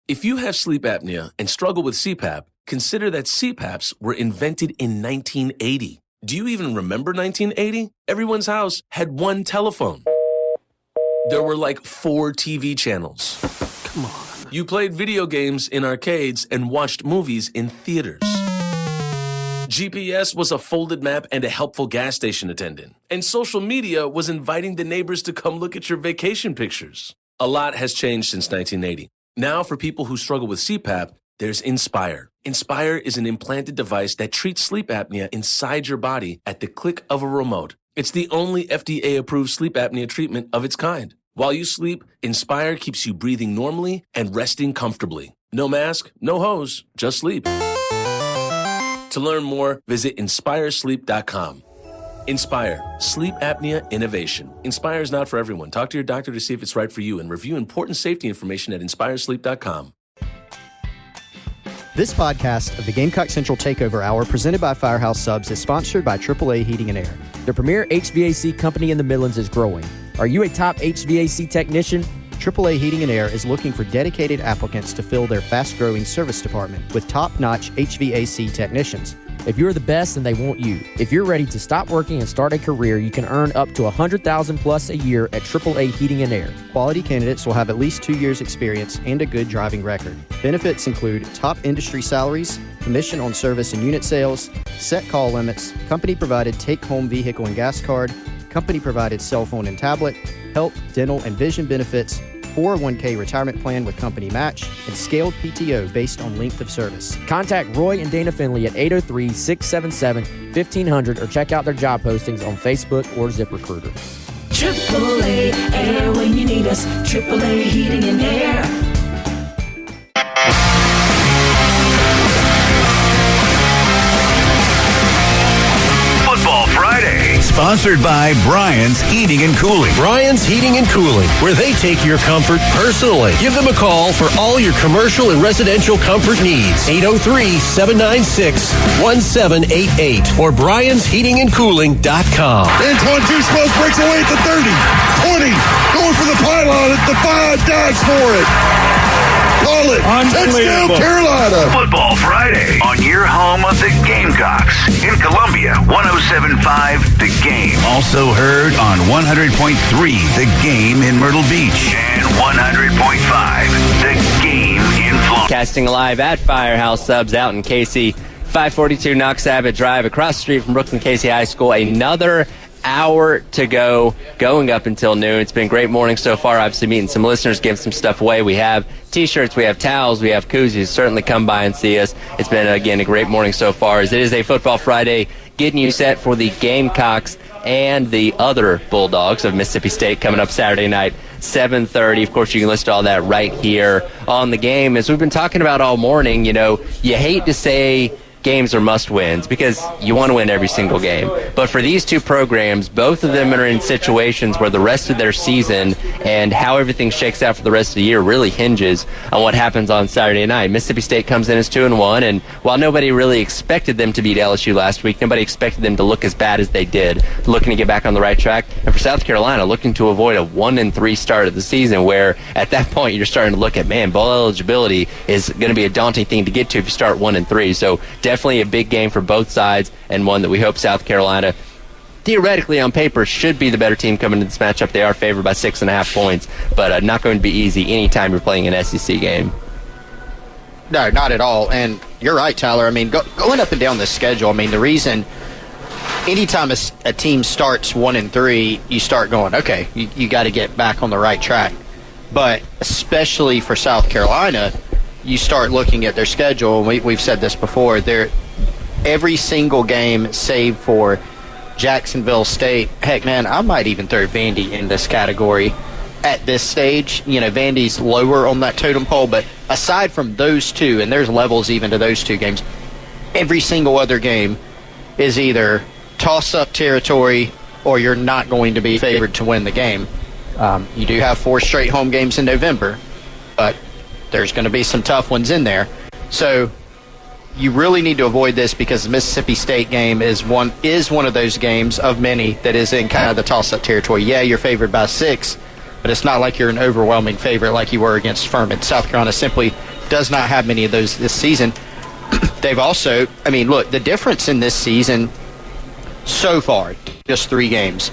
If you have sleep apnea and struggle with CPAP, consider that CPAPs were invented in 1980. Do you even remember 1980? Everyone's house had one telephone. There were like 4 TV channels. Come on. You played video games in arcades and watched movies in theaters. GPS was a folded map and a helpful gas station attendant. And social media was inviting the neighbors to come look at your vacation pictures. A lot has changed since 1980. Now, for people who struggle with CPAP, there's Inspire. Inspire is an implanted device that treats sleep apnea inside your body at the click of a remote. It's the only FDA-approved sleep apnea treatment of its kind. While you sleep, Inspire keeps you breathing normally and resting comfortably. No mask, no hose, just sleep. To learn more, visit InspireSleep.com. Inspire, sleep apnea innovation. Inspire is not for everyone. Talk to your doctor to see if it's right for you and review important safety information at InspireSleep.com. This podcast of the Gamecock Central Takeover Hour presented by Firehouse Subs is sponsored by AAA Heating and Air. The premier HVAC company in the Midlands is growing. Are you a top HVAC technician? AAA Heating and Air is looking for dedicated applicants to fill their fast-growing service department with top-notch HVAC technicians. If you're the best, then they want you. If you're ready to stop working and start a career, you can earn up to $100,000 plus a year at AAA Heating and Air. Quality candidates will have at least 2 years experience and a good driving record. Benefits include top industry salaries, commission on service and unit sales, set call limits, company-provided take-home vehicle and gas card, company-provided cell phone and tablet, health, dental, and vision benefits, 401k retirement plan with company match, and scaled PTO based on length of service. Contact Roy and Dana Finley at 803-677-1500 or check out their job postings on Facebook or ZipRecruiter. AAA Air when you need us. AAA Heating and Air. Football Friday. Sponsored by Brian's Heating and Cooling. Brian's Heating and Cooling, where they take your comfort personally. Give them a call for all your commercial and residential comfort needs. 803-796-1788 or briansheatingandcooling.com. Antoine Duchesneau breaks away at the 30, 20, going for the pylon at the 5, dives for it. Call it. Touchdown, Carolina. Football Friday on your home of the Gamecocks in Columbia, 107.5 The Game. Also heard on 100.3 The Game in Myrtle Beach and 100.5 The Game in Florida. Casting live at Firehouse Subs out in Casey, 542 Knox Abbott Drive across the street from Brooklyn Casey High School. Another hour to go, going up until noon. It's been a great morning so far. Obviously meeting some listeners, giving some stuff away. We have t-shirts, we have towels, we have koozies. Certainly come by and see us. It's been, again, a great morning so far, as it is a Football Friday, getting you set for the Gamecocks and the other Bulldogs of Mississippi State coming up Saturday night, 7:30. Of course, you can listen to all that right here on the game. As we've been talking about all morning, you know, you hate to say games are must-wins because you want to win every single game. But for these two programs, both of them are in situations where the rest of their season and how everything shakes out for the rest of the year really hinges on what happens on Saturday night. Mississippi State comes in as 2-1, and while nobody really expected them to beat LSU last week, nobody expected them to look as bad as they did, looking to get back on the right track. And for South Carolina, looking to avoid a 1-3 start of the season, where at that point you're starting to look at, man, bowl eligibility is going to be a daunting thing to get to if you start 1-3. So definitely a big game for both sides, and one that we hope South Carolina, theoretically on paper, should be the better team coming into this matchup. They are favored by 6.5 points, but not going to be easy anytime you're playing an SEC game. No, not at all. And you're right, Tyler. I mean, going up and down the schedule, I mean, the reason anytime a team starts 1-3, you start going, okay, you got to get back on the right track. But especially for South Carolina, you start looking at their schedule, and we've said this before, every single game save for Jacksonville State. Heck, man, I might even throw Vandy in this category at this stage. You know, Vandy's lower on that totem pole, but aside from those two, and there's levels even to those two games, every single other game is either toss-up territory or you're not going to be favored to win the game. You do have 4 straight home games in November, but there's going to be some tough ones in there. So you really need to avoid this, because the Mississippi State game is one of those games of many that is in kind of the toss-up territory. Yeah, you're favored by 6, but it's not like you're an overwhelming favorite like you were against Furman. South Carolina simply does not have many of those this season. They've also, I mean, look, the difference in this season so far, just 3 games,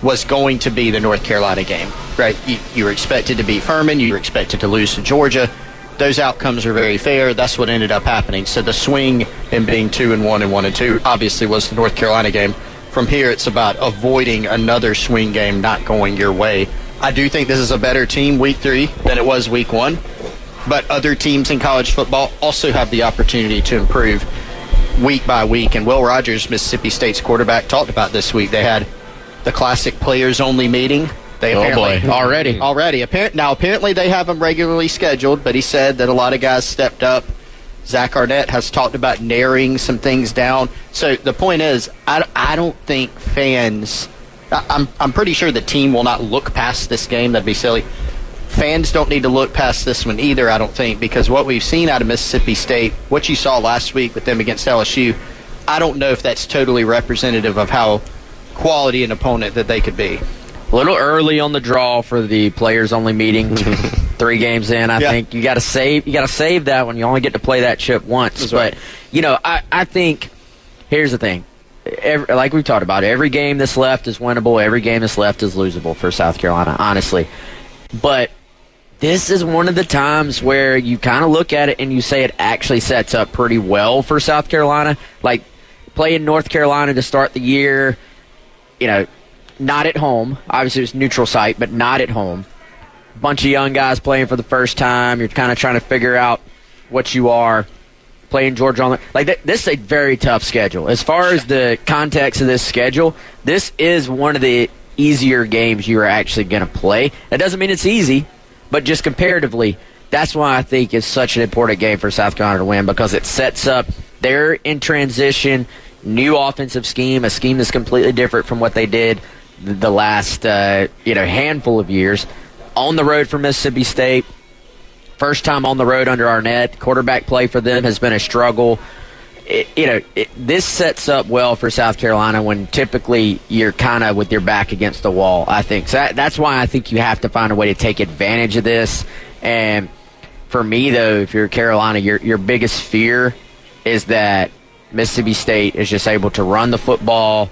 was going to be the North Carolina game, right? You were expected to beat Furman. You were expected to lose to Georgia. Those outcomes are very fair. That's what ended up happening. So the swing in being 2-1 and 1-2 obviously was the North Carolina game. From here, it's about avoiding another swing game not going your way. I do think this is a better team week 3 than it was week 1. But other teams in college football also have the opportunity to improve week by week. And Will Rogers, Mississippi State's quarterback, talked about this week. They had the classic players-only meeting. Already. Now, apparently they have them regularly scheduled, but he said that a lot of guys stepped up. Zach Arnett has talked about narrowing some things down. So the point is, I don't think fans – I'm pretty sure the team will not look past this game. That'd be silly. Fans don't need to look past this one either, I don't think, because what we've seen out of Mississippi State, what you saw last week with them against LSU, I don't know if that's totally representative of how quality an opponent that they could be. A little early on the draw for the players-only meeting. 3 games in, I think you got to save that one. You only get to play that chip once. That's but right. I think here's the thing. Like we've talked about, every game that's left is winnable. Every game that's left is losable for South Carolina, honestly. But this is one of the times where you kind of look at it and you say it actually sets up pretty well for South Carolina. Like playing North Carolina to start the year, not at home. Obviously, it's neutral site, but not at home. Bunch of young guys playing for the first time. You're kind of trying to figure out what you are. Playing Georgia on this is a very tough schedule. As far as the context of this schedule, this is one of the easier games you are actually going to play. That doesn't mean it's easy, but just comparatively, that's why I think it's such an important game for South Carolina to win, because it sets up they're in transition, new offensive scheme, a scheme that's completely different from what they did the last handful of years. On the road for Mississippi State, first time on the road under Arnett. Quarterback play for them has been a struggle. This sets up well for South Carolina when typically you're kind of with your back against the wall, I think. So that's why I think you have to find a way to take advantage of this. And for me, though, if you're Carolina, your biggest fear is that Mississippi State is just able to run the football,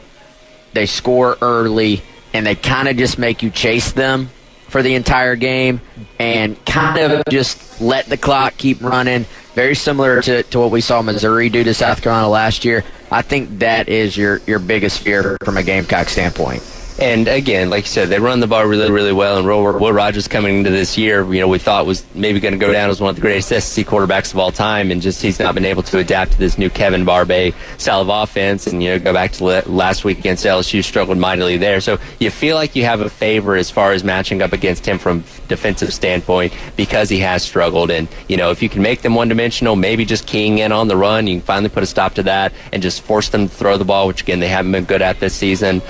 they score early, and they kind of just make you chase them for the entire game and kind of just let the clock keep running. Very similar to what we saw Missouri do to South Carolina last year. I think that is your biggest fear from a Gamecock standpoint. And again, like you said, they run the ball really, really well. And Will Rogers coming into this year, we thought was maybe going to go down as one of the greatest SEC quarterbacks of all time, and just he's not been able to adapt to this new Kevin Barbay style of offense. And go back to last week against LSU, struggled mightily there. So you feel like you have a favor as far as matching up against him from defensive standpoint because he has struggled. And if you can make them one-dimensional, maybe just keying in on the run, you can finally put a stop to that and just force them to throw the ball, which again they haven't been good at this season.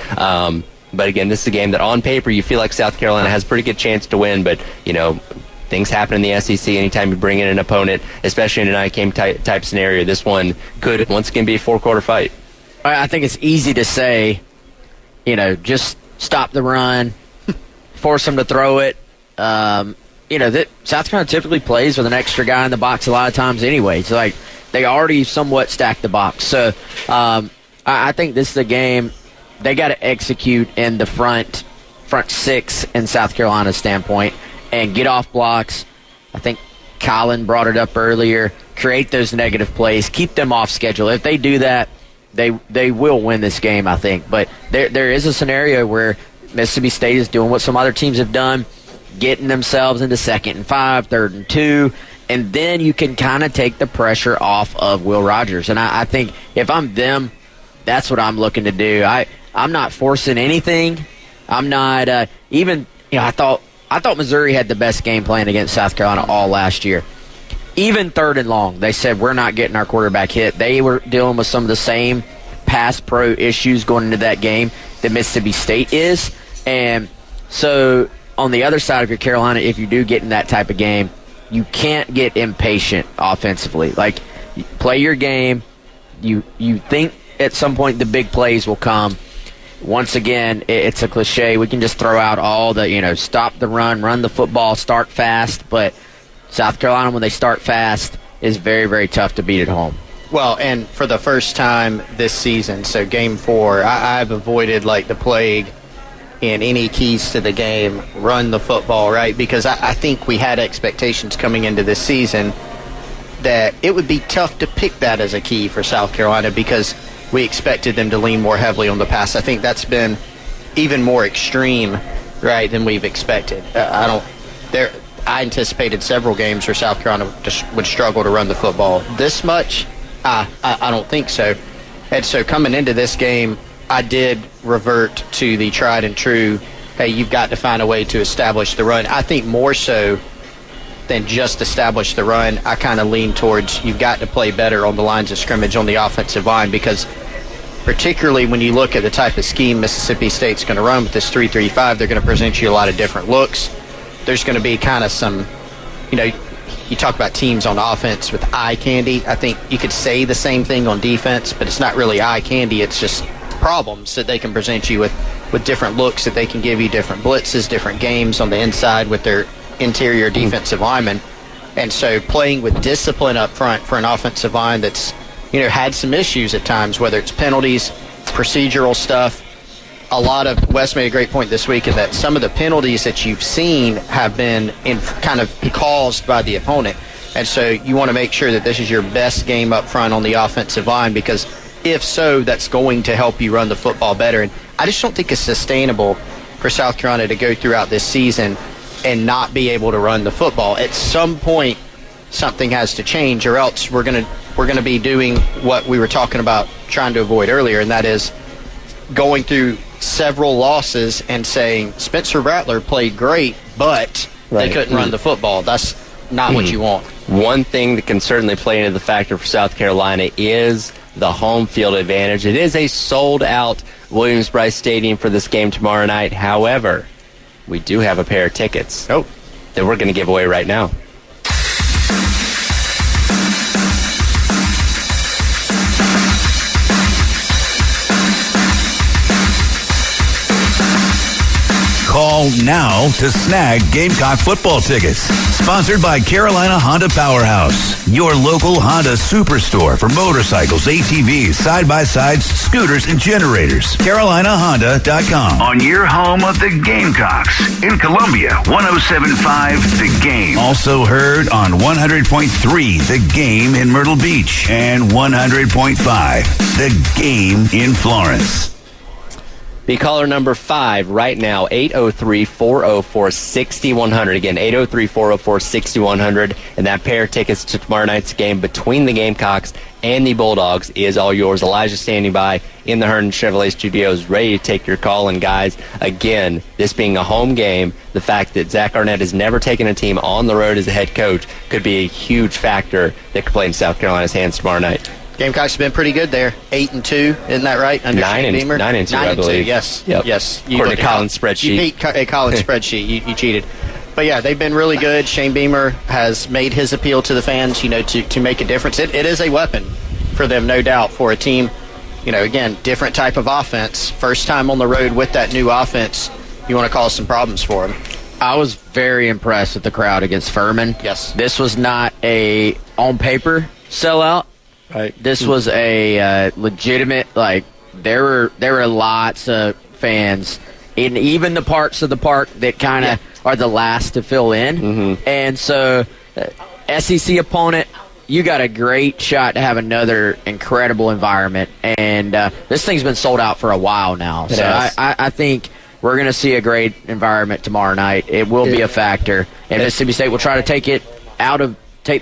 But again, this is a game that on paper you feel like South Carolina has a pretty good chance to win, but, things happen in the SEC anytime you bring in an opponent, especially in a night game type scenario. This one could once again be a 4-quarter fight. I think it's easy to say, just stop the run, force them to throw it. That South Carolina typically plays with an extra guy in the box a lot of times anyway. It's like they already somewhat stacked the box. So I think this is a game they got to execute in the front 6 in South Carolina's standpoint and get off blocks. I think Colin brought it up earlier. Create those negative plays. Keep them off schedule. If they do that, they will win this game, I think. But there is a scenario where Mississippi State is doing what some other teams have done, getting themselves into 2nd and 5, 3rd and 2, and then you can kind of take the pressure off of Will Rogers. And I think if I'm them, that's what I'm looking to do. I'm not forcing anything. I'm not I thought Missouri had the best game plan against South Carolina all last year. Even 3rd and long, they said we're not getting our quarterback hit. They were dealing with some of the same pass pro issues going into that game that Mississippi State is. And so on the other side of your Carolina, if you do get in that type of game, you can't get impatient offensively. Like, play your game. You think at some point the big plays will come. Once again, it's a cliche. We can just throw out all the, stop the run the football, start fast. But South Carolina, when they start fast, is very, very tough to beat at home. Well, and for the first time this season, so Game 4, I've avoided like the plague in any keys to the game, run the football, right? Because I think we had expectations coming into this season that it would be tough to pick that as a key for South Carolina because we expected them to lean more heavily on the pass. I think that's been even more extreme, right, than we've expected. I anticipated several games where South Carolina would struggle to run the football. This much, I don't think so. And so coming into this game, I did revert to the tried and true, hey, you've got to find a way to establish the run. I think more so than just establish the run, I kind of lean towards you've got to play better on the lines of scrimmage on the offensive line because particularly when you look at the type of scheme Mississippi State's going to run with this 3-3-5, they're going to present you a lot of different looks. There's going to be kind of some, you talk about teams on offense with eye candy. I think you could say the same thing on defense, but it's not really eye candy. It's just problems that they can present you with different looks that they can give you, different blitzes, different games on the inside with their interior defensive linemen. And so playing with discipline up front for an offensive line that's, had some issues at times, whether it's penalties, procedural stuff. Wes made a great point this week in that some of the penalties that you've seen have been kind of caused by the opponent. And so you want to make sure that this is your best game up front on the offensive line because if so, that's going to help you run the football better. And I just don't think it's sustainable for South Carolina to go throughout this season and not be able to run the football. At some point, something has to change, or else we're going to be doing what we were talking about trying to avoid earlier, and that is going through several losses and saying Spencer Rattler played great, but they couldn't run the football. That's not what you want. One thing that can certainly play into the factor for South Carolina is the home field advantage. It is a sold-out Williams-Brice Stadium for this game tomorrow night. However, we do have a pair of tickets that we're going to give away right now. Call now to snag Gamecock football tickets. Sponsored by Carolina Honda Powerhouse, your local Honda superstore for motorcycles, ATVs, side-by-sides, scooters, and generators. CarolinaHonda.com. On your home of the Gamecocks in Columbia, 107.5 The Game. Also heard on 100.3 The Game in Myrtle Beach and 100.5 The Game in Florence. Be caller number 5 right now, 803-404-6100. Again, 803-404-6100. And that pair of tickets to tomorrow night's game between the Gamecocks and the Bulldogs is all yours. Elijah standing by in the Herndon Chevrolet Studios, ready to take your call. And guys, again, this being a home game, the fact that Zach Arnett has never taken a team on the road as a head coach could be a huge factor that could play in South Carolina's hands tomorrow night. Gamecocks have been pretty good there. 8-2, isn't that right? Under 9-2, I believe. Yes, yep. Yes. According to Colin's spreadsheet. You beat a Colin's spreadsheet. You cheated. But yeah, they've been really good. Shane Beamer has made his appeal to the fans, to make a difference. It is a weapon for them, no doubt, for a team. Again, different type of offense. First time on the road with that new offense, you want to cause some problems for them. I was very impressed with the crowd against Furman. Yes. This was not a on paper sellout. Right. This was a legitimate, there were lots of fans in even the parts of the park that kind of are the last to fill in. Mm-hmm. And so, SEC opponent, you got a great shot to have another incredible environment. And this thing's been sold out for a while now. So I think we're going to see a great environment tomorrow night. It will be a factor. And Mississippi State will try to take the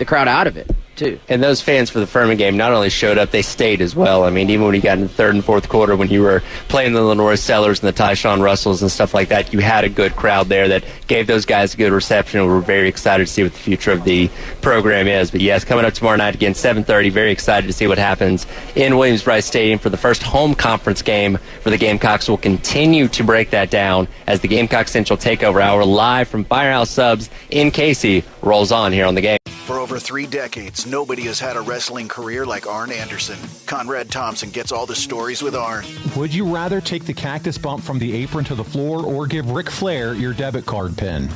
crowd out of it, too. And those fans for the Furman game not only showed up, they stayed as well. I mean, even when you got in the third and fourth quarter, when you were playing the Lenore Sellers and the Tyshawn Russells and stuff like that, you had a good crowd there that gave those guys a good reception, and we're very excited to see what the future of the program is. But yes, coming up tomorrow night again, 7:30, very excited to see what happens in Williams-Brice Stadium for the first home conference game for the Gamecocks. We'll continue to break that down as the Gamecock Central Takeover Hour live from Firehouse Subs in Casey rolls on here on the game. For over 3 decades, nobody has had a wrestling career like Arn Anderson. Conrad Thompson gets all the stories with Arn. Would you rather take the cactus bump from the apron to the floor or give Ric Flair your debit card pin?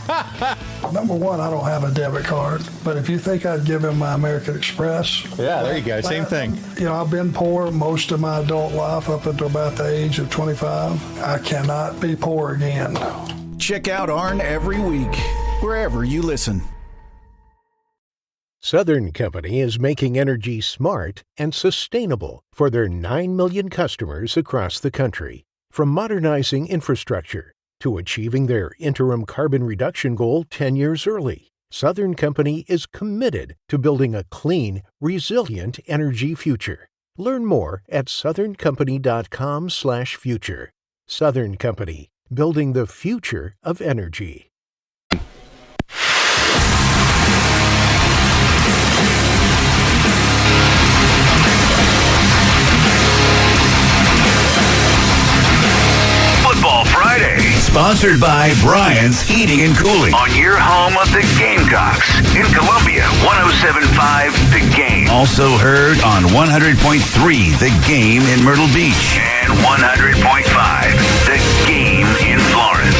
Number one, I don't have a debit card, but if you think I'd give him my American Express. Yeah, there you go. Same thing. You know, I've been poor most of my adult life up until about the age of 25. I cannot be poor again. Check out Arn every week, wherever you listen. Southern Company is making energy smart and sustainable for their 9 million customers across the country. From modernizing infrastructure to achieving their interim carbon reduction goal 10 years early, Southern Company is committed to building a clean, resilient energy future. Learn more at southerncompany.com/future. Southern Company, building the future of energy. Football Friday. Sponsored by Brian's Heating and Cooling. On your home of the Gamecocks. In Columbia, 107.5 The Game. Also heard on 100.3 The Game in Myrtle Beach. And 100.5 The Game in Florence.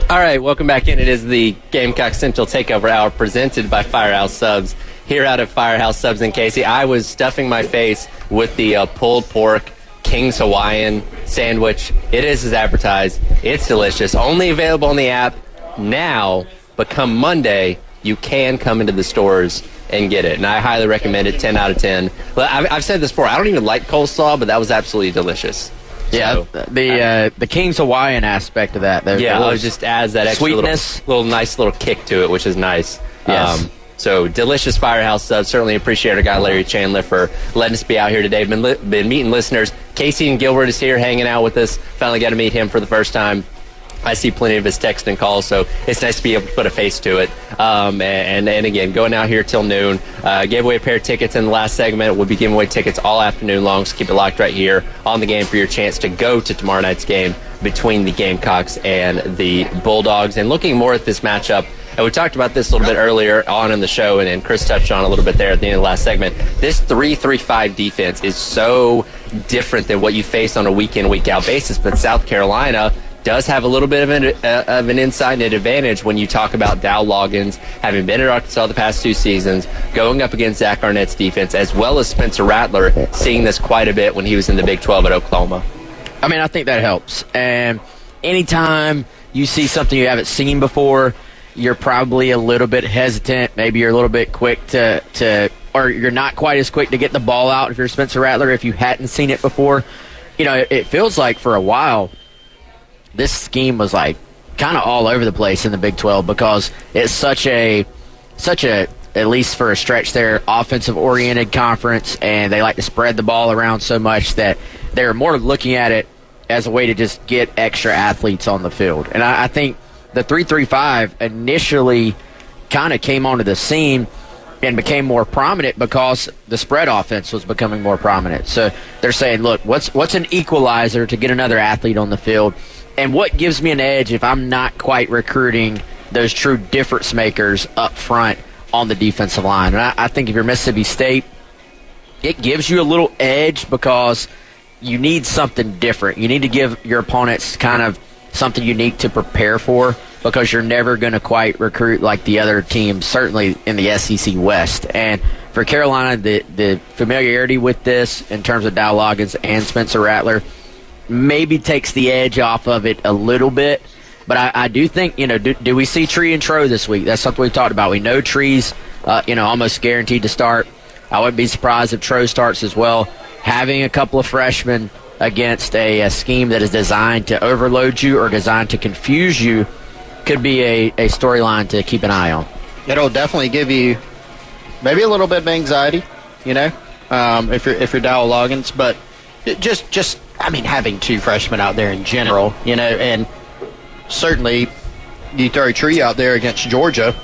All right, welcome back in. It is the Gamecock Central Takeover Hour presented by Firehouse Subs here out of Firehouse Subs in Casey. I was stuffing my face with the pulled pork King's Hawaiian sandwich. It is as advertised. It's delicious. Only available on the app now, but come Monday, you can come into the stores and get it. And I highly recommend it, 10 out of 10. Well, I've said this before. I don't even like coleslaw, but that was absolutely delicious. Yeah, so, the King's Hawaiian aspect of that. It just adds that extra sweetness, little nice little kick to it, which is nice. Yes. So delicious Firehouse Subs. Certainly appreciate our guy Larry Chandler for letting us be out here today. Been meeting listeners. Casey and Gilbert is here hanging out with us. Finally got to meet him for the first time. I see plenty of his text and calls, so it's nice to be able to put a face to it. And again, going out here till noon. Gave away a pair of tickets in the last segment. We'll be giving away tickets all afternoon long, so keep it locked right here on the game for your chance to go to tomorrow night's game between the Gamecocks and the Bulldogs. And looking more at this matchup, and we talked about this a little bit earlier on in the show, and Chris touched on a little bit there at the end of the last segment. This 3-3-5 defense is so different than what you face on a week-in, week-out basis, but South Carolina does have a little bit of an insight and an advantage when you talk about Dow Loggins having been at Arkansas the past 2 seasons, going up against Zach Arnett's defense, as well as Spencer Rattler, seeing this quite a bit when he was in the Big 12 at Oklahoma. I mean, I think that helps. And anytime you see something you haven't seen before, you're probably a little bit hesitant. Maybe you're a little bit quick or you're not quite as quick to get the ball out if you're Spencer Rattler, if you hadn't seen it before. You know, it feels like for a while, this scheme was like kind of all over the place in the Big 12 because it's such a, at least for a stretch there, offensive-oriented conference, and they like to spread the ball around so much that they're more looking at it as a way to just get extra athletes on the field. And I think the 3-3-5 initially kind of came onto the scene and became more prominent because the spread offense was becoming more prominent. So they're saying, look, what's an equalizer to get another athlete on the field? And what gives me an edge if I'm not quite recruiting those true difference makers up front on the defensive line? And I think if you're Mississippi State, it gives you a little edge because you need something different. You need to give your opponents kind of something unique to prepare for because you're never going to quite recruit like the other teams, certainly in the SEC West. And for Carolina, the familiarity with this in terms of Dow Loggins and Spencer Rattler maybe takes the edge off of it a little bit. But I do think, do we see Tree and Tro this week? That's something we've talked about. We know Tree's, almost guaranteed to start. I wouldn't be surprised if Tro starts as well. Having a couple of freshmen against a scheme that is designed to overload you or designed to confuse you could be a storyline to keep an eye on. It'll definitely give you maybe a little bit of anxiety, if you're Dowell Loggins, but just I mean, having two freshmen out there in general, and certainly you throw Tree out there against Georgia,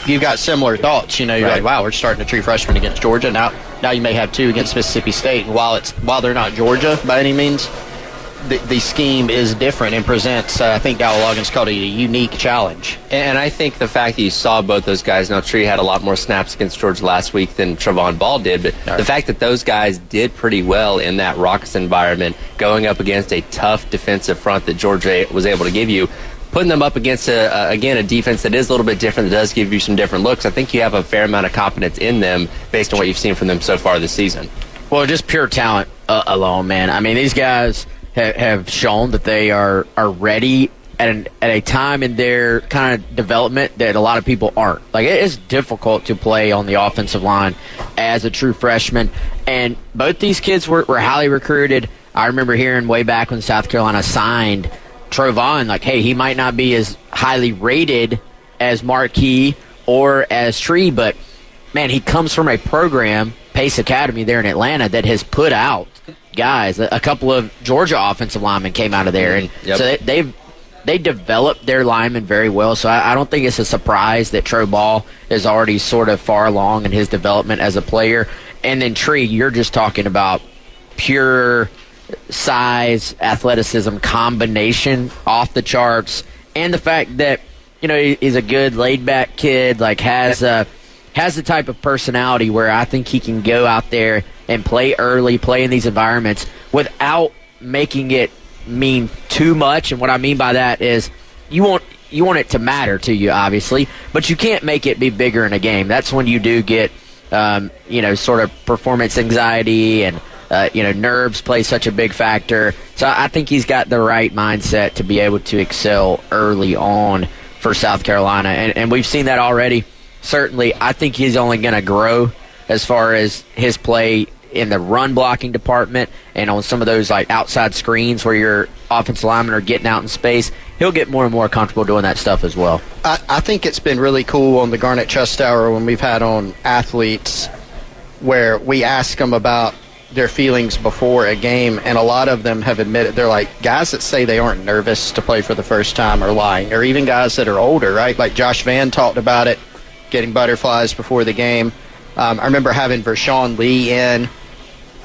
you've got similar thoughts. You're like, wow, we're starting a true freshman against Georgia. Now you may have two against Mississippi State. And while they're not Georgia by any means, the scheme is different and presents, I think Dowell Loggins called it a unique challenge. And I think the fact that you saw both those guys, now Tree had a lot more snaps against Georgia last week than Trevon Ball did, but the fact that those guys did pretty well in that raucous environment, going up against a tough defensive front that Georgia was able to give you, putting them up against, a defense that is a little bit different, that does give you some different looks, I think you have a fair amount of confidence in them based on what you've seen from them so far this season. Well, just pure talent alone, man. I mean, these guys have shown that they are ready at a time in their kind of development that a lot of people aren't. Like, it is difficult to play on the offensive line as a true freshman, and both these kids were highly recruited. I remember hearing way back when South Carolina signed Trevon, like, hey, he might not be as highly rated as Marquis or as Tree, but, man, he comes from a program, Pace Academy there in Atlanta, that has put out guys. A couple of Georgia offensive linemen came out of there, and so they developed their linemen very well. So I don't think it's a surprise that Tro Ball is already sort of far along in his development as a player. And then Tree, you're just talking about pure size, athleticism combination off the charts, and the fact that he's a good laid back kid, like has the type of personality where I think he can go out there and play early, play in these environments without making it mean too much. And what I mean by that is you want it to matter to you, obviously, but you can't make it be bigger in a game. That's when you do get sort of performance anxiety, and nerves play such a big factor. So I think he's got the right mindset to be able to excel early on for South Carolina, and we've seen that already. Certainly, I think he's only going to grow as far as his play in the run blocking department and on some of those like outside screens where your offensive linemen are getting out in space. He'll get more and more comfortable doing that stuff as well. I think it's been really cool on the Garnet Trust Hour when we've had on athletes where we ask them about their feelings before a game, and a lot of them have admitted, they're like, guys that say they aren't nervous to play for the first time are lying, or even guys that are older, right? Like Josh Vann talked about it, getting butterflies before the game. I remember having Vershawn Lee in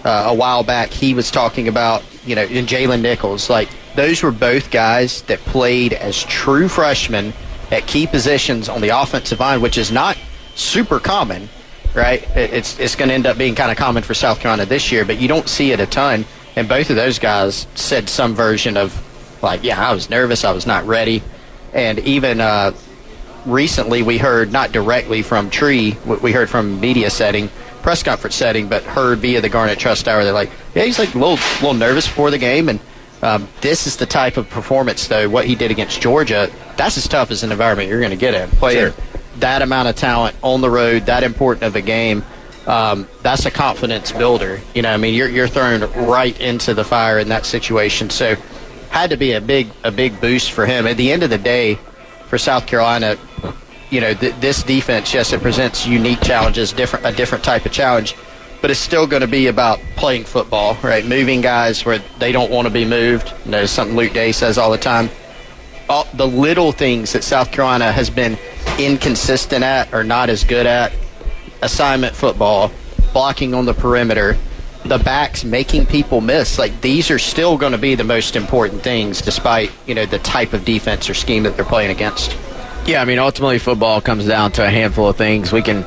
a while back. He was talking about, and Jalen Nichols. Like, those were both guys that played as true freshmen at key positions on the offensive line, which is not super common, right? It's going to end up being kind of common for South Carolina this year, but you don't see it a ton. And both of those guys said some version of, like, yeah, I was nervous, I was not ready. And even recently we heard, not directly from Tree, we heard from media setting, press conference setting, but heard via the Garnet Trust Hour, they're like, yeah, he's like a little nervous before the game. And this is the type of performance, though, what he did against Georgia, that's as tough as an environment you're going to get in. Playing that amount of talent on the road, that important of a game, that's a confidence builder. You're thrown right into the fire in that situation. So had to be a big boost for him. At the end of the day, for South Carolina, this defense, yes, it presents unique challenges, a different type of challenge, but it's still going to be about playing football, right? Moving guys where they don't want to be moved. Something Luke Day says all the time. All the little things that South Carolina has been inconsistent at or not as good at, assignment football, blocking on the perimeter, the backs making people miss. Like, these are still going to be the most important things despite, the type of defense or scheme that they're playing against. Yeah, ultimately football comes down to a handful of things. We can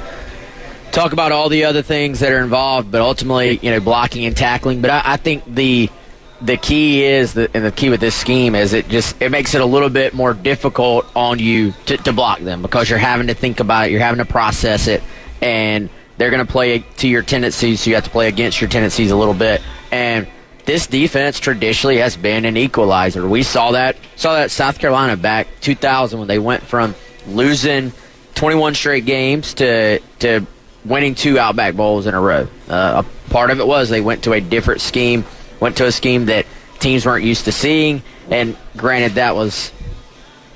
talk about all the other things that are involved, but ultimately, blocking and tackling. But I think the key is, and the key with this scheme is it makes it a little bit more difficult on you to block them, because you're having to think about it, you're having to process it, and they're going to play to your tendencies, so you have to play against your tendencies a little bit. And this defense traditionally has been an equalizer. We saw that South Carolina back 2000 when they went from losing 21 straight games to winning 2 Outback Bowls in a row. A part of it was they went to a different scheme, went to a scheme that teams weren't used to seeing, and granted that was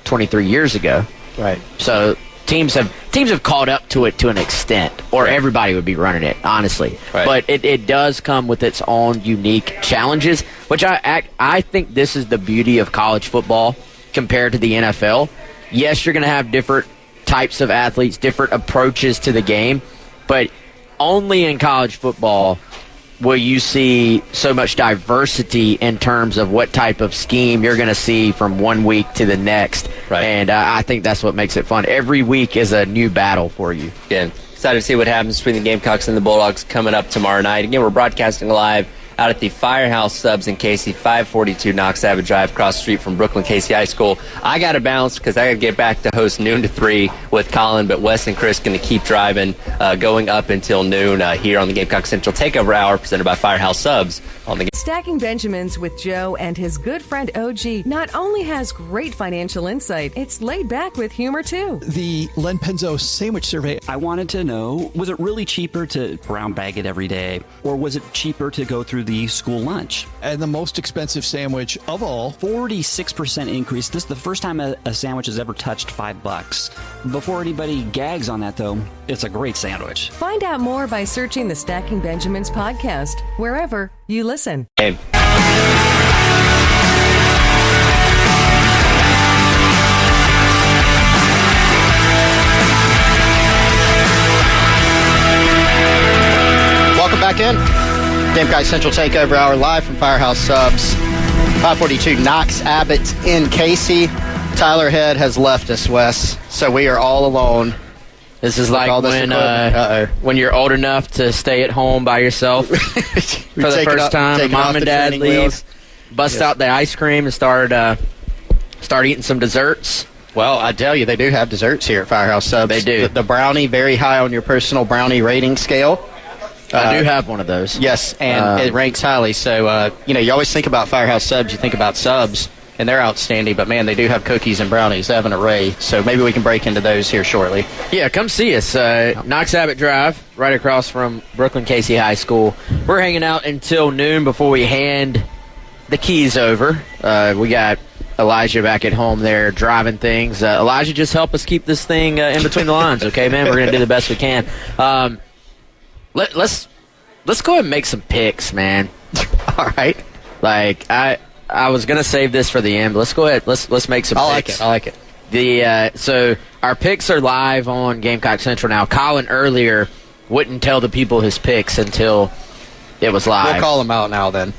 23 years ago. Right. So teams have teams have caught up to it to an extent, or everybody would be running it, honestly. Right. But it does come with its own unique challenges, which I think this is the beauty of college football compared to the NFL. Yes, you're going to have different types of athletes, different approaches to the game, but only in college football will you see so much diversity in terms of what type of scheme you're going to see from one week to the next. Right. And I think that's what makes it fun. Every week is a new battle for you. Again, excited to see what happens between the Gamecocks and the Bulldogs coming up tomorrow night. Again, we're broadcasting live out at the Firehouse Subs in Casey, 542 Knox Abbott Drive, across the street from Brooklyn Casey High School. I got to bounce because I got to get back to host noon to 3 with Colin, but Wes and Chris going to keep driving, going up until noon here on the Gamecock Central Takeover Hour, presented by Firehouse Subs on the Stacking Benjamins with Joe and his good friend OG not only has great financial insight, it's laid back with humor too. The Len Penzo sandwich survey. I wanted to know, was it really cheaper to brown bag it every day, or was it cheaper to go through the school lunch? And the most expensive sandwich of all. 46% increase. This is the first time a sandwich has ever touched $5. Before anybody gags on that, though, it's a great sandwich. Find out more by searching the Stacking Benjamins podcast, wherever you listen. Hey. Welcome back in. Gamecock Central Takeover Hour live from Firehouse Subs. 542 Knox Abbott in Casey. Tyler Head has left us, Wes, so we are all alone. This is like when you're old enough to stay at home by yourself for the first time. And mom and dad leave, bust out the ice cream, and start eating some desserts. Well, I tell you, they do have desserts here at Firehouse Subs. They do. The brownie, very high on your personal brownie rating scale. I do have one of those. Yes, and it ranks highly. So, you always think about Firehouse Subs, you think about subs, and they're outstanding. But, man, they do have cookies and brownies. They have an array. So maybe we can break into those here shortly. Yeah, come see us. Knox Abbott Drive, right across from Brooklyn Casey High School. We're hanging out until noon before we hand the keys over. We got Elijah back at home there driving things. Elijah, just help us keep this thing in between the lines, okay, man? We're going to do the best we can. Let's go ahead and make some picks, man. All right. Like I was gonna save this for the end, but let's go ahead. Let's make some picks. I like it. So our picks are live on Gamecock Central now. Colin earlier wouldn't tell the people his picks until it was live. We'll call him out now then.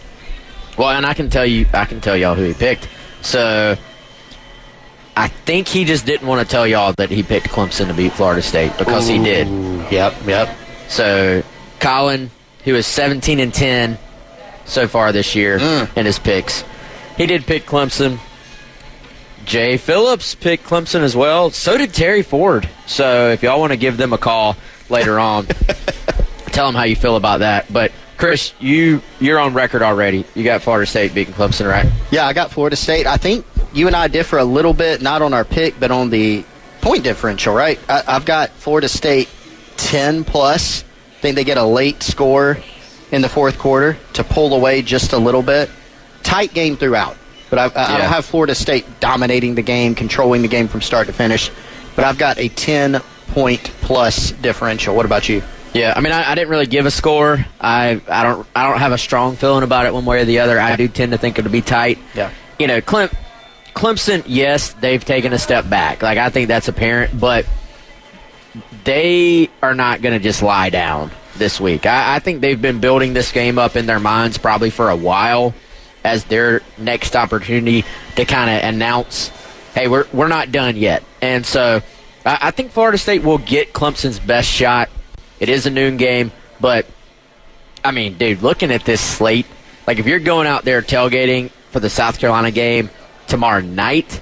Well, and I can tell y'all who he picked. So I think he just didn't want to tell y'all that he picked Clemson to beat Florida State because he did. Yep. So Colin, who is 17-10 so far this year in his picks, he did pick Clemson. Jay Phillips picked Clemson as well. So did Terry Ford. So if y'all want to give them a call later on, tell them how you feel about that. But Chris, you're on record already. You got Florida State beating Clemson, right? Yeah, I got Florida State. I think you and I differ a little bit, not on our pick, but on the point differential, right? I've got Florida State 10+. I think they get a late score in the fourth quarter to pull away just a little bit. Tight game throughout. But I don't have Florida State dominating the game, controlling the game from start to finish. But I've got a 10-point+ differential. What about you? Yeah, I mean, I didn't really give a score. I don't have a strong feeling about it one way or the other. I do tend to think it'll be tight. Yeah. Clemson, yes, they've taken a step back. Like, I think that's apparent, but they are not going to just lie down this week. I think they've been building this game up in their minds probably for a while as their next opportunity to kind of announce, hey, we're not done yet. And so I think Florida State will get Clemson's best shot. It is a noon game, but, I mean, dude, looking at this slate, like if you're going out there tailgating for the South Carolina game tomorrow night,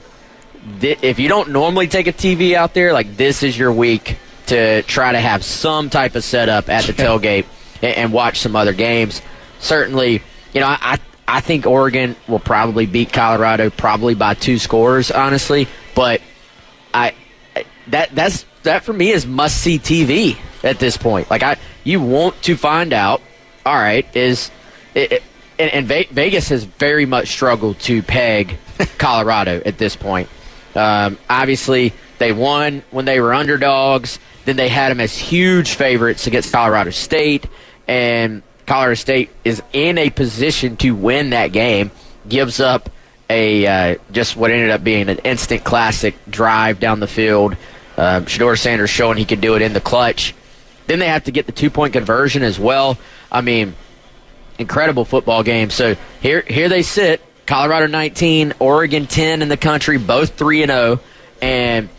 if you don't normally take a TV out there, like this is your week to try to have some type of setup at the tailgate and watch some other games. Certainly, I think Oregon will probably beat Colorado probably by 2 scores, honestly. But that for me is must-see TV at this point. Like you want to find out. All right, and Vegas has very much struggled to peg Colorado at this point. Obviously, They won when they were underdogs. Then they had them as huge favorites against Colorado State. And Colorado State is in a position to win that game. Gives up just what ended up being an instant classic drive down the field. Shedeur Sanders showing he could do it in the clutch. Then they have to get the 2-point conversion as well. I mean, incredible football game. So here they sit, Colorado 19, Oregon 10 in the country, both 3-0. And,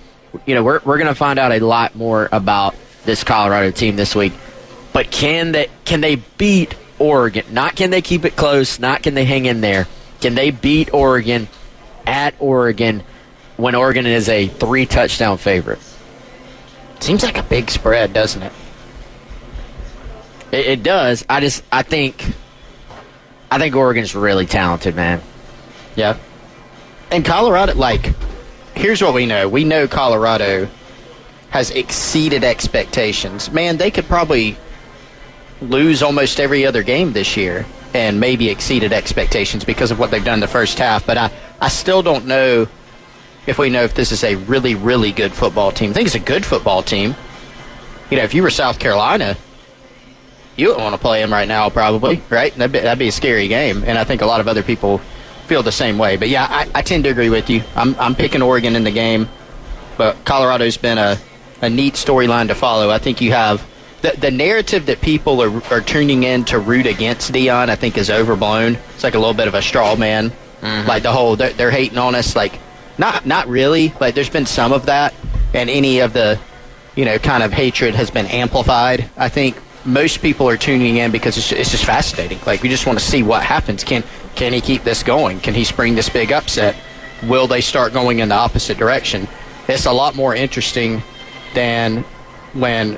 we're going to find out a lot more about this Colorado team this week. But can they beat Oregon? Not can they keep it close, not can they hang in there. Can they beat Oregon at Oregon when Oregon is a 3-touchdown favorite? Seems like a big spread, doesn't it? It does. I think Oregon's really talented, man. Yeah. And Colorado, here's what we know. We know Colorado has exceeded expectations. Man, they could probably lose almost every other game this year and maybe exceeded expectations because of what they've done in the first half. But I still don't know if we know if this is a really, really good football team. I think it's a good football team. If you were South Carolina, you wouldn't want to play them right now probably, right? That'd be a scary game. And I think a lot of other people feel the same way. But, yeah, I tend to agree with you. I'm picking Oregon in the game. But Colorado's been a neat storyline to follow. I think you have the narrative that people are tuning in to root against Deion, I think, is overblown. It's like a little bit of a straw man. Mm-hmm. Like the whole they're hating on us. Like not really. Like there's been some of that, and any of the kind of hatred has been amplified. I think most people are tuning in because it's just fascinating. Like we just want to see what happens. Can he keep this going? Can he spring this big upset? Will they start going in the opposite direction? It's a lot more interesting than when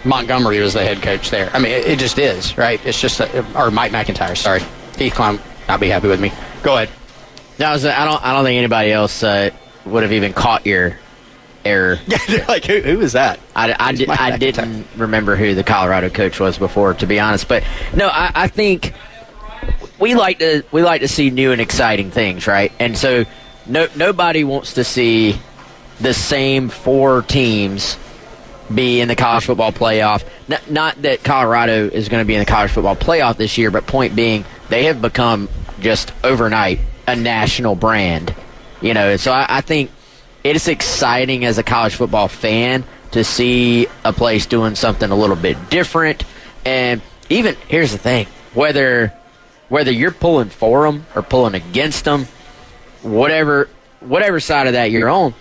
Montgomery was the head coach there. I mean, it just is, right? It's just or Mike McIntyre. Sorry, Heath Klein not be happy with me. Go ahead. No, I don't think anybody else would have even caught your error. Like who was that? I didn't remember who the Colorado coach was before, to be honest. But no, I think we like to see new and exciting things, right? And so nobody wants to see the same 4 teams be in the college football playoff. Not that Colorado is going to be in the college football playoff this year, but point being, they have become just overnight a national brand. So I think it is exciting as a college football fan to see a place doing something a little bit different. And even, here's the thing, whether you're pulling for them or pulling against them, whatever side of that you're on,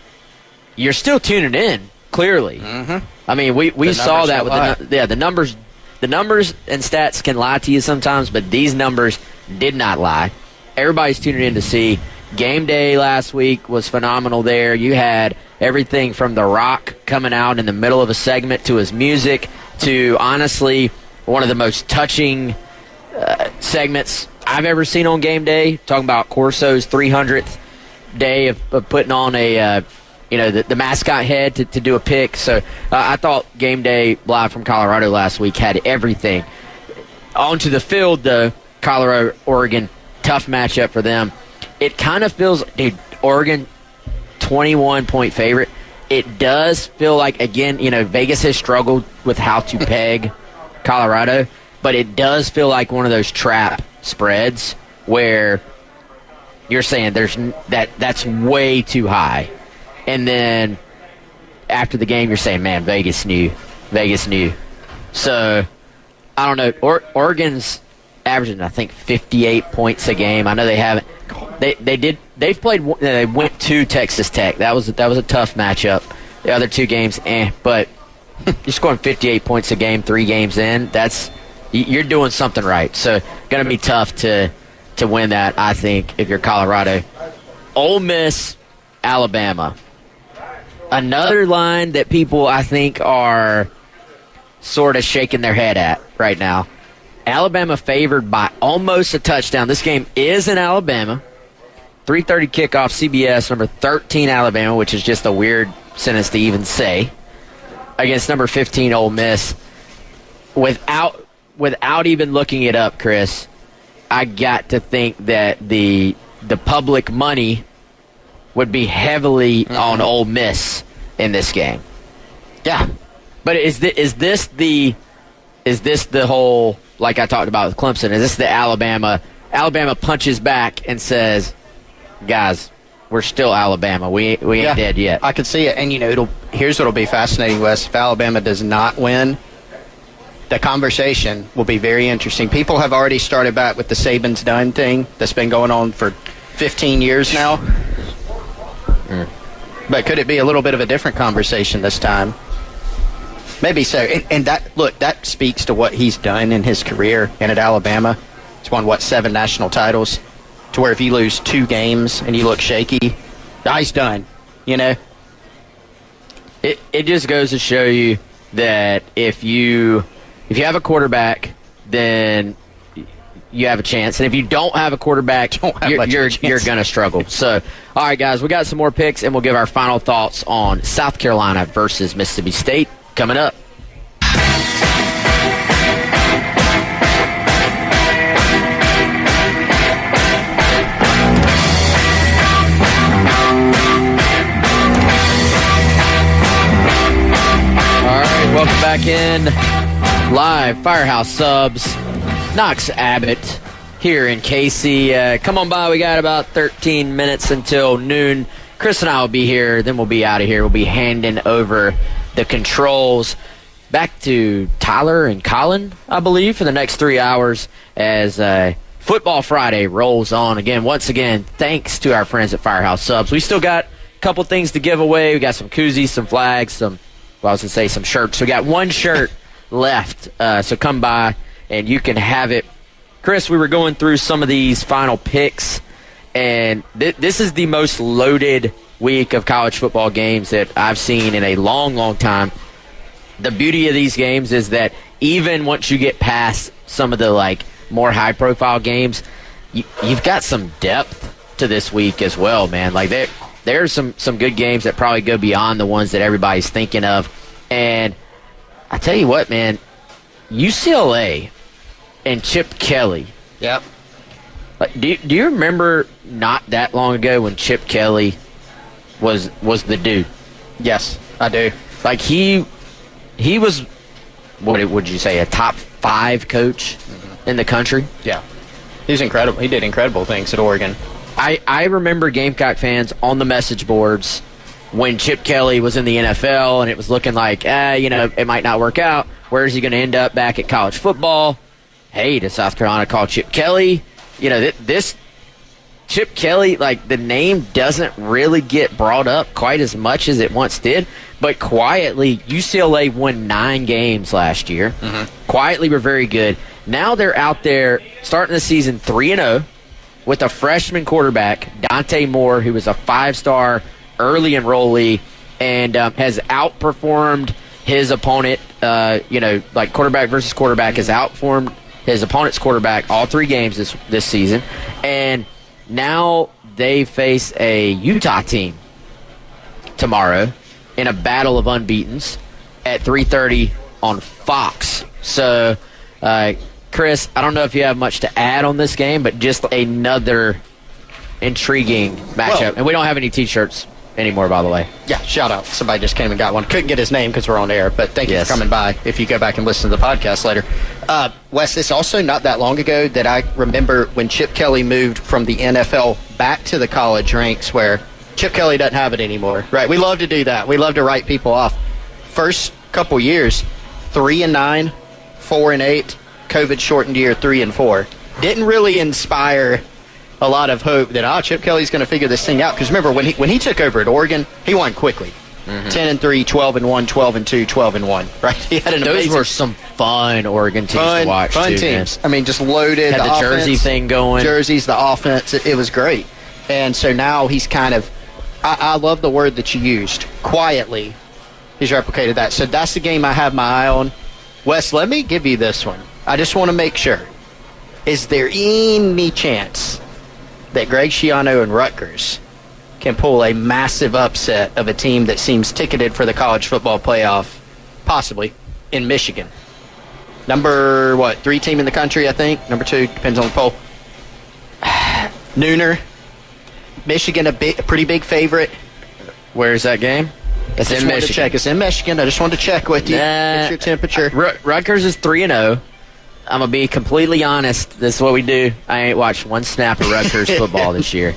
you're still tuning in, clearly. Mm-hmm. I mean, we saw that with the numbers. The numbers and stats can lie to you sometimes, but these numbers did not lie. Everybody's tuning in to see. Game day last week was phenomenal there. You had everything from The Rock coming out in the middle of a segment to his music to, honestly, one of the most touching segments I've ever seen on game day, talking about Corso's 300th day of putting on the mascot head to do a pick. So I thought Game Day live from Colorado last week had everything. Onto the field, the Colorado-Oregon, tough matchup for them. It kind of feels, Oregon, 21-point favorite. It does feel like, again, Vegas has struggled with how to peg Colorado, but it does feel like one of those trap spreads where you're saying that's way too high. And then after the game, you're saying, man, Vegas knew. So, I don't know. Oregon's averaging, I think, 58 points a game. I know they haven't. They went to Texas Tech. That was a tough matchup. The other 2 games, but you're scoring 58 points a game 3 games in. You're doing something right. So, going to be tough to win that, I think, if you're Colorado. Ole Miss, Alabama. Another line that people, I think, are sort of shaking their head at right now. Alabama favored by almost a touchdown. This game is in Alabama. 3:30 kickoff, CBS, number 13 Alabama, which is just a weird sentence to even say, against number 15 Ole Miss. Without even looking it up, Chris, I got to think that the public money would be heavily on Ole Miss in this game. Yeah. But is this the whole, like I talked about with Clemson, is this the Alabama punches back and says, guys, we're still Alabama. We ain't dead yet. I could see it. And, here's what'll be fascinating, Wes. If Alabama does not win, the conversation will be very interesting. People have already started back with the Saban's done thing that's been going on for 15 years now. But could it be a little bit of a different conversation this time? Maybe so. And that speaks to what he's done in his career and at Alabama. He's won, 7 national titles? To where if you lose 2 games and you look shaky, he's done, It just goes to show you that if you have a quarterback, then you have a chance. And if you don't have a quarterback, you're going to struggle. So, all right, guys, we got some more picks, and we'll give our final thoughts on South Carolina versus Mississippi State coming up. All right, welcome back in. Live, Firehouse Subs. Knox Abbott here in KC. Come on by. We got about 13 minutes until noon. Chris and I will be here. Then we'll be out of here. We'll be handing over the controls back to Tyler and Colin, I believe, for the next 3 hours as Football Friday rolls on. Once again, thanks to our friends at Firehouse Subs. We still got a couple things to give away. We got some koozies, some flags, some shirts. We got one shirt left, so come by and you can have it. Chris, we were going through some of these final picks, and this is the most loaded week of college football games that I've seen in a long, long time. The beauty of these games is that even once you get past some of the more high-profile games, you've got some depth to this week as well, man. There's some good games that probably go beyond the ones that everybody's thinking of. And I tell you what, man, UCLA and Chip Kelly. Yep. Do you remember not that long ago when Chip Kelly was the dude? Yes, I do. He was, what would you say, a top 5 coach in the country? Yeah. He was incredible. He did incredible things at Oregon. I remember Gamecock fans on the message boards when Chip Kelly was in the NFL and it was looking like, it might not work out. Where is he going to end up back at college football? Hey, does South Carolina call Chip Kelly? This Chip Kelly, the name doesn't really get brought up quite as much as it once did. But quietly, UCLA won 9 games last year. Quietly, were very good. Now they're out there starting the season 3-0 with a freshman quarterback, Dante Moore, who was a 5-star early enrollee and has outperformed his opponent. Quarterback versus quarterback has outperformed his opponent's quarterback all 3 games this season. And now they face a Utah team tomorrow in a battle of unbeatens at 3:30 on Fox. So, Chris, I don't know if you have much to add on this game, but just another intriguing matchup. And we don't have any T-shirts anymore, by the way. Yeah, shout out. Somebody just came and got one. Couldn't get his name because we're on air, but thank you for coming by if you go back and listen to the podcast later. Wes, it's also not that long ago that I remember when Chip Kelly moved from the NFL back to the college ranks where Chip Kelly doesn't have it anymore, right? We love to do that. We love to write people off. First couple years, 3-9, 4-8, COVID-shortened year 3-4. Didn't really inspire a lot of hope that Chip Kelly's going to figure this thing out. Because remember, when he took over at Oregon, he won quickly. 10-3, 12-1, 12-2, 12-1. Right? He had Those were some fun Oregon teams to watch. Fun too, teams. Man. I mean, just loaded. Had the jersey thing going. Jerseys, the offense. It was great. And so now he's kind of. I love the word that you used. Quietly, he's replicated that. So that's the game I have my eye on. Wes, let me give you this one. I just want to make sure. Is there any chance that Greg Schiano and Rutgers can pull a massive upset of a team that seems ticketed for the college football playoff, possibly, in Michigan? Number, 3 team in the country, I think? Number 2, depends on the poll. Nooner. Michigan, a pretty big favorite. Where's that game? It's in Michigan. Check. It's in Michigan. I just wanted to check with you. Get your temperature. Rutgers is 3-0. I'm going to be completely honest. This is what we do. I ain't watched one snap of Rutgers football this year.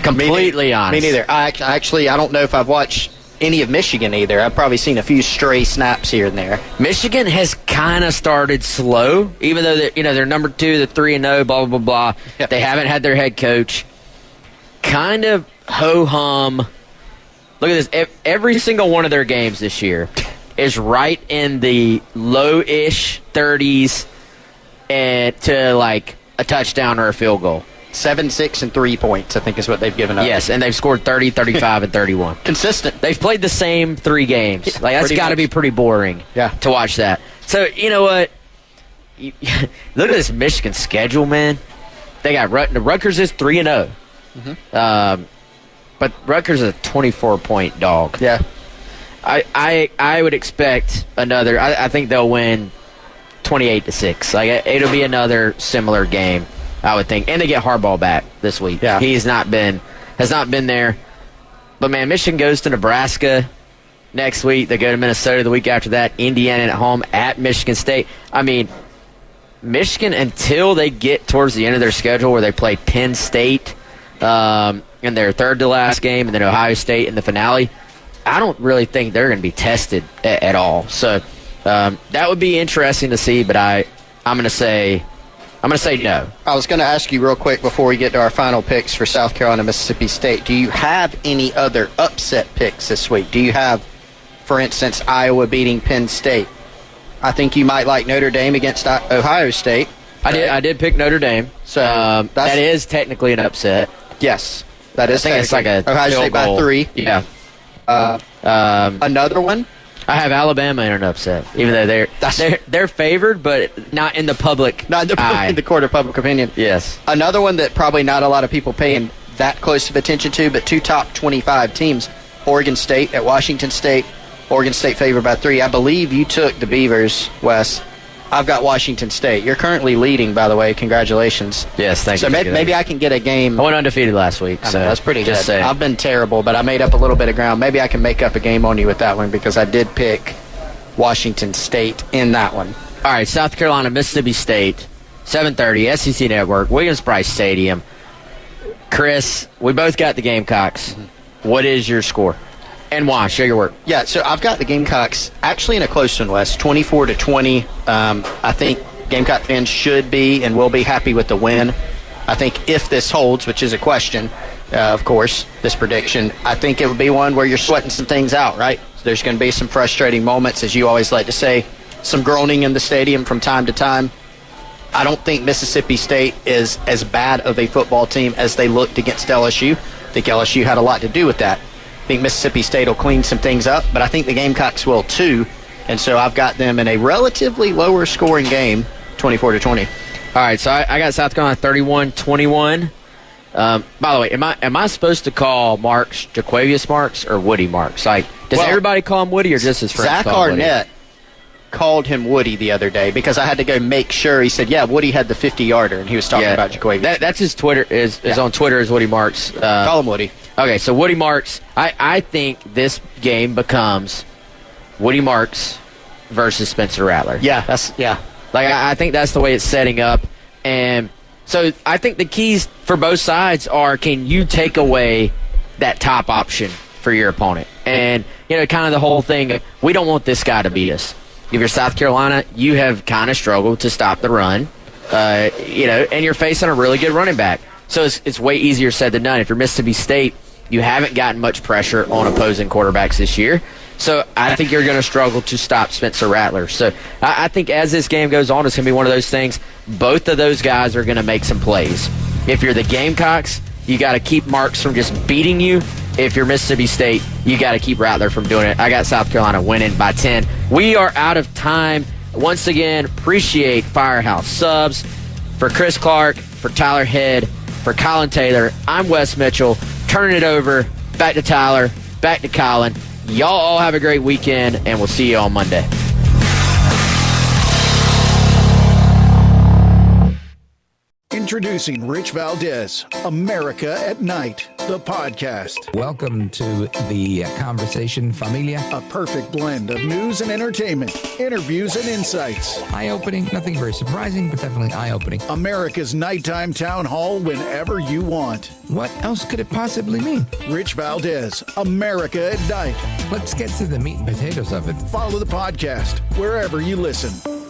Completely honest. Me neither. I don't know if I've watched any of Michigan either. I've probably seen a few stray snaps here and there. Michigan has kind of started slow, even though they're number 2, they're 3-0, blah, blah, blah. Yep. They haven't had their head coach. Kind of ho-hum. Look at this. Every single one of their games this year is right in the low-ish 30s and to like a touchdown or a field goal. 7, 6, and 3 points, I think, is what they've given up. Yes, and they've scored 30, 35, and 31. Consistent. They've played the same 3 games. Yeah, that's got to be pretty boring to watch that. So, you know what? Look at this Michigan schedule, man. They got Rutgers is 3-0. Mm-hmm. But Rutgers is a 24-point dog. Yeah. I would expect another. I think they'll win 28-6. Like it'll be another similar game, I would think. And they get Harbaugh back this week. Yeah. Has not been there. But man, Michigan goes to Nebraska next week. They go to Minnesota the week after that. Indiana at home at Michigan State. I mean, Michigan, until they get towards the end of their schedule where they play Penn State in their third to last game, and then Ohio State in the finale, I don't really think they're going to be tested at all. So that would be interesting to see, but I'm going to say no. I was going to ask you real quick before we get to our final picks for South Carolina, Mississippi State. Do you have any other upset picks this week? Do you have, for instance, Iowa beating Penn State? I think you might like Notre Dame against Ohio State. I did pick Notre Dame. So that is technically an upset. Yes, that is. I think it's like a Ohio State by 3. Yeah. Another one. I have Alabama in an upset, even though they're favored, but not in the public eye. In the court of public opinion. Yes. Another one that probably not a lot of people paying that close of attention to, but 2 top 25 teams: Oregon State at Washington State. Oregon State favored by 3. I believe you took the Beavers, Wes. I've got Washington State. You're currently leading, by the way. Congratulations. Yes, thank you. So maybe I can get a game. I went undefeated last week. So that's pretty good. Saying. I've been terrible, but I made up a little bit of ground. Maybe I can make up a game on you with that one because I did pick Washington State in that one. All right, South Carolina, Mississippi State, 7:30, SEC Network, Williams-Brice Stadium. Chris, we both got the Gamecocks. Mm-hmm. What is your score? And why? Show your work. Yeah, so I've got the Gamecocks actually in a close one, Wes, 24-20. I think Gamecock fans should be and will be happy with the win. I think if this holds, which is a question, of course, this prediction, I think it would be one where you're sweating some things out, right? So there's going to be some frustrating moments, as you always like to say, some groaning in the stadium from time to time. I don't think Mississippi State is as bad of a football team as they looked against LSU. I think LSU had a lot to do with that. I think Mississippi State will clean some things up, but I think the Gamecocks will too. And so I've got them in a relatively lower scoring game, 24-20. All right, so I got South Carolina 31-21. By the way, am I supposed to call Marks Jaquavius Marks or Woody Marks? Like, does everybody call him Woody or just his friends Zach call him Woody? Arnett called him Woody the other day because I had to go make sure. He said, yeah, Woody had the 50-yarder, and he was talking about Jaquavius. That's his Twitter, is on Twitter as Woody Marks. Call him Woody. Okay, so Woody Marks, I think this game becomes Woody Marks versus Spencer Rattler. Yeah, I think that's the way it's setting up. And so I think the keys for both sides are, can you take away that top option for your opponent? And, kind of the whole thing, we don't want this guy to beat us. If you're South Carolina, you have kind of struggled to stop the run, and you're facing a really good running back. So it's way easier said than done. If you're Mississippi State, you haven't gotten much pressure on opposing quarterbacks this year. So I think you're going to struggle to stop Spencer Rattler. So I think as this game goes on, it's going to be one of those things. Both of those guys are going to make some plays. If you're the Gamecocks, you got to keep Marks from just beating you. If you're Mississippi State, you got to keep Rattler from doing it. I got South Carolina winning by 10. We are out of time. Once again, appreciate Firehouse Subs. For Chris Clark, for Tyler Head, for Colin Taylor, I'm Wes Mitchell. Turning it over, back to Tyler, back to Colin. Y'all all have a great weekend, and we'll see you on Monday. Introducing Rich Valdez, America at Night, the podcast. Welcome to the conversation, familia. A perfect blend of news and entertainment, interviews and insights. Eye-opening, nothing very surprising, but definitely eye-opening. America's nighttime town hall whenever you want. What else could it possibly mean? Rich Valdez, America at Night. Let's get to the meat and potatoes of it. Follow the podcast wherever you listen.